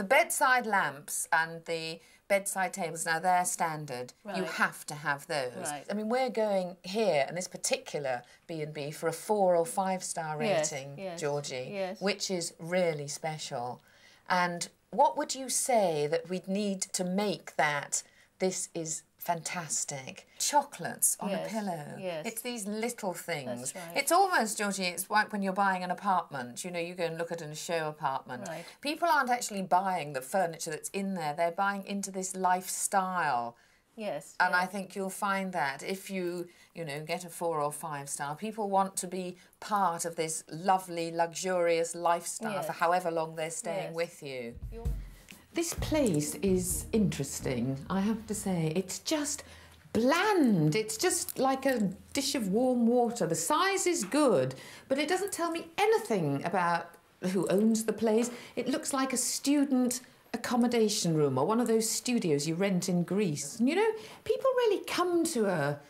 bedside lamps and the bedside tables, now they're standard. Right. You have to have those. Right. I mean, we're going here in this particular B&B for a 4 or 5 star rating, yes, Georgie, yes. which is really special. And what would you say that we'd need to make that this is fantastic? Chocolates on a pillow. Yes. It's these little things. That's right. It's almost, Georgie, it's like when you're buying an apartment. You know, you go and look at a show apartment. Right. People aren't actually buying the furniture that's in there. They're buying into this lifestyle. Yes. And I think you'll find that if you know, get a 4 or 5 star, people want to be part of this lovely, luxurious lifestyle for however long they're staying with you. This place is interesting, I have to say. It's just bland. It's just like a dish of warm water. The size is good, but it doesn't tell me anything about who owns the place. It looks like a student accommodation room or one of those studios you rent in Greece. And, you know, people really come to a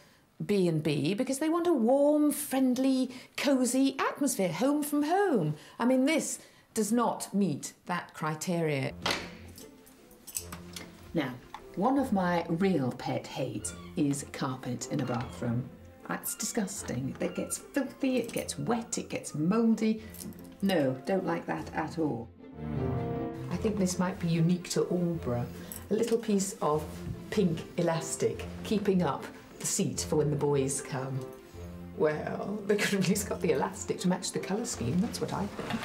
B&B because they want a warm, friendly, cosy atmosphere, home from home. I mean, this does not meet that criteria. Now, one of my real pet hates is carpet in a bathroom. That's disgusting. It gets filthy, it gets wet, it gets mouldy. No, don't like that at all. I think this might be unique to Aldborough. A little piece of pink elastic keeping up the seat for when the boys come. Well, they could have at least got the elastic to match the colour scheme, that's what I think.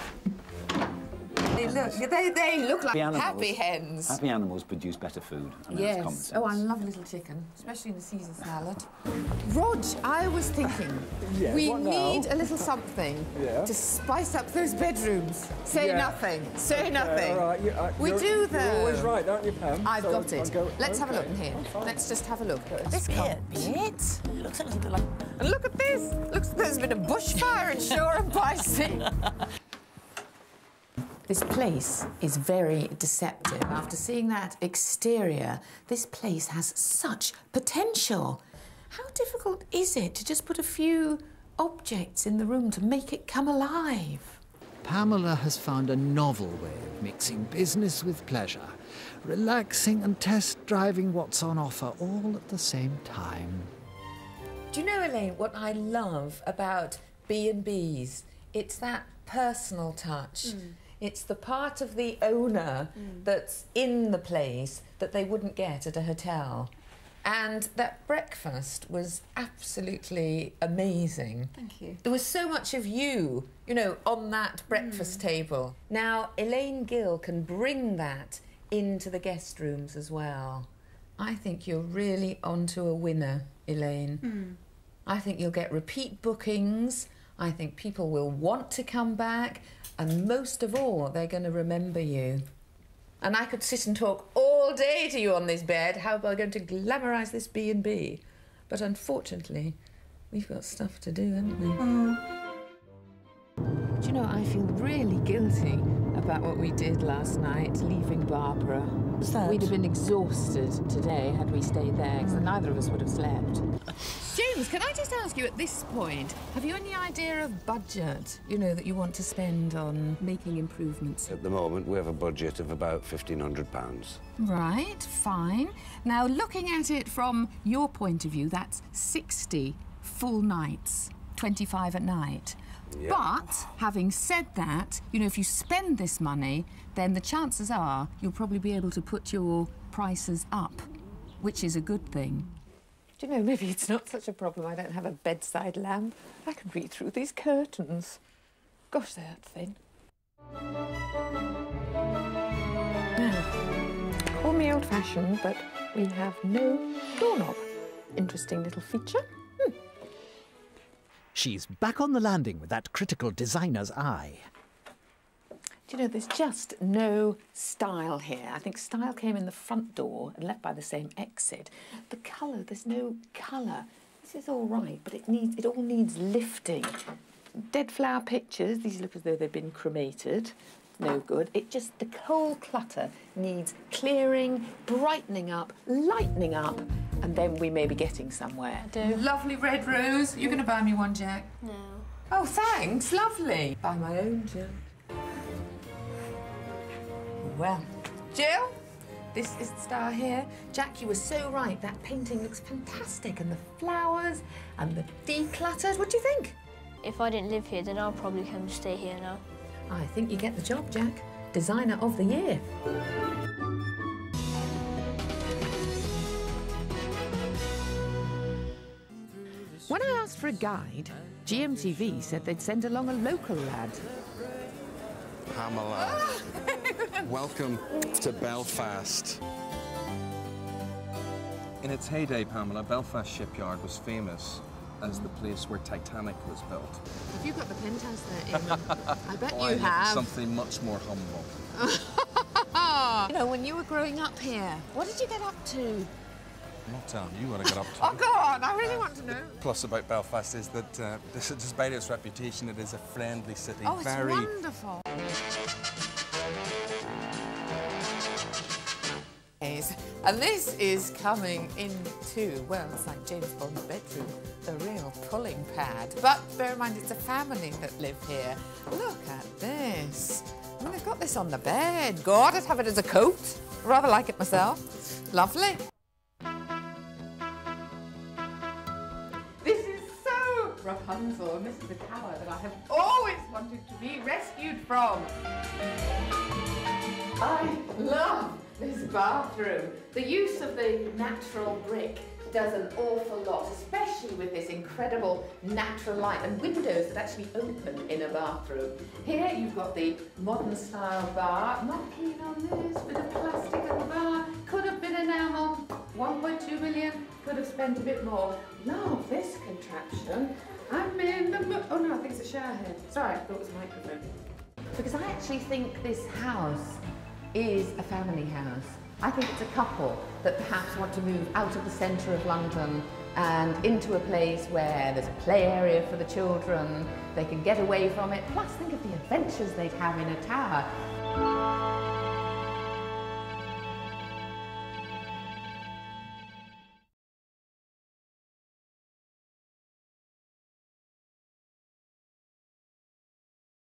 They look like happy hens. Happy animals produce better food. I mean, that's common sense. Oh, I love little chicken, especially in the Caesar salad. Rog, I was thinking, we need a little something to spice up those bedrooms. Say nothing. Say nothing. All right, we do, though. You're always right, aren't you, Pam? I've got it. Let's have a look in here. Let's just have a look. This can't be it. It looks a little bit like... And look at this. Looks like there's been a bushfire in Shore-and-Bicey. This place is very deceptive. After seeing that exterior, this place has such potential. How difficult is it to just put a few objects in the room to make it come alive? Pamela has found a novel way of mixing business with pleasure, relaxing and test-driving what's on offer all at the same time. Do you know, Elaine, what I love about B&Bs? It's that personal touch. It's the part of the owner that's in the place that they wouldn't get at a hotel. And that breakfast was absolutely amazing. Thank you. There was so much of you, you know, on that breakfast table. Now, Elaine Gill can bring that into the guest rooms as well. I think you're really onto a winner, Elaine. I think you'll get repeat bookings. I think people will want to come back. And most of all, they're going to remember you. And I could sit and talk all day to you on this bed. How about going to glamorise this B&B? But unfortunately, we've got stuff to do, haven't we? Do you know, I feel really guilty about what we did last night, leaving Barbara. What's that? We'd have been exhausted today had we stayed there, because neither of us would have slept. James, can I just ask you at this point, have you any idea of budget, you know, that you want to spend on making improvements? At the moment, we have a budget of about £1,500. Right, fine. Now, looking at it from your point of view, that's 60 full nights, 25 at night. Yeah. But, having said that, you know, if you spend this money, then the chances are you'll probably be able to put your prices up, which is a good thing. Do you know, maybe it's not such a problem I don't have a bedside lamp. I can read through these curtains. Gosh, they're thin. Now, call me old-fashioned, but we have no doorknob. Interesting little feature. She's back on the landing with that critical designer's eye. Do you know, there's just no style here. I think style came in the front door and left by the same exit. The colour, there's no colour. This is all right, but it all needs lifting. Dead flower pictures, these look as though they've been cremated. No good. The whole clutter needs clearing, brightening up, lightening up, and then we may be getting somewhere. Lovely red rose. You're going to buy me one, Jack? No. Oh, thanks. Lovely. Buy my own, Jack. Well, Jill, this is the star here. Jack, you were so right. That painting looks fantastic, and the flowers and the decluttered. What do you think? If I didn't live here, then I'll probably come to stay here now. I think you get the job, Jack. Designer of the year. When I asked for a guide, GMTV said they'd send along a local lad. Pamela, welcome to Belfast. In its heyday, Pamela, Belfast Shipyard was famous as the place where Titanic was built. Have you got the penthouse there, Eamon? I bet Oh, you have. Something much more humble. You know, when you were growing up here, what did you get up to? I'm not telling you what I got up to. Oh, go on, I really want to know. Plus about Belfast is that, despite its reputation, it is a friendly city. Oh, it's wonderful. And this is coming into, well, it's like James Bond's bedroom, a real pulling pad. But bear in mind, it's a family that live here. Look at this. I mean, they've got this on the bed. God, I'd have it as a coat. Rather like it myself. Lovely. This is so Rapunzel, and this is the tower that I have always wanted to be rescued from. I love this bathroom. The use of the natural brick does an awful lot, especially with this incredible natural light and windows that actually open in a bathroom. Here you've got the modern style bar. Not keen on this, bit of plastic at the bar. Could have been enamel, 1.2 million, could have spent a bit more. Love this contraption. I'm in the oh no, I think it's a shower head. Sorry, I thought it was a microphone. Because I actually think this house is a family house. I think it's a couple that perhaps want to move out of the centre of London and into a place where there's a play area for the children, they can get away from it, plus think of the adventures they'd have in a tower.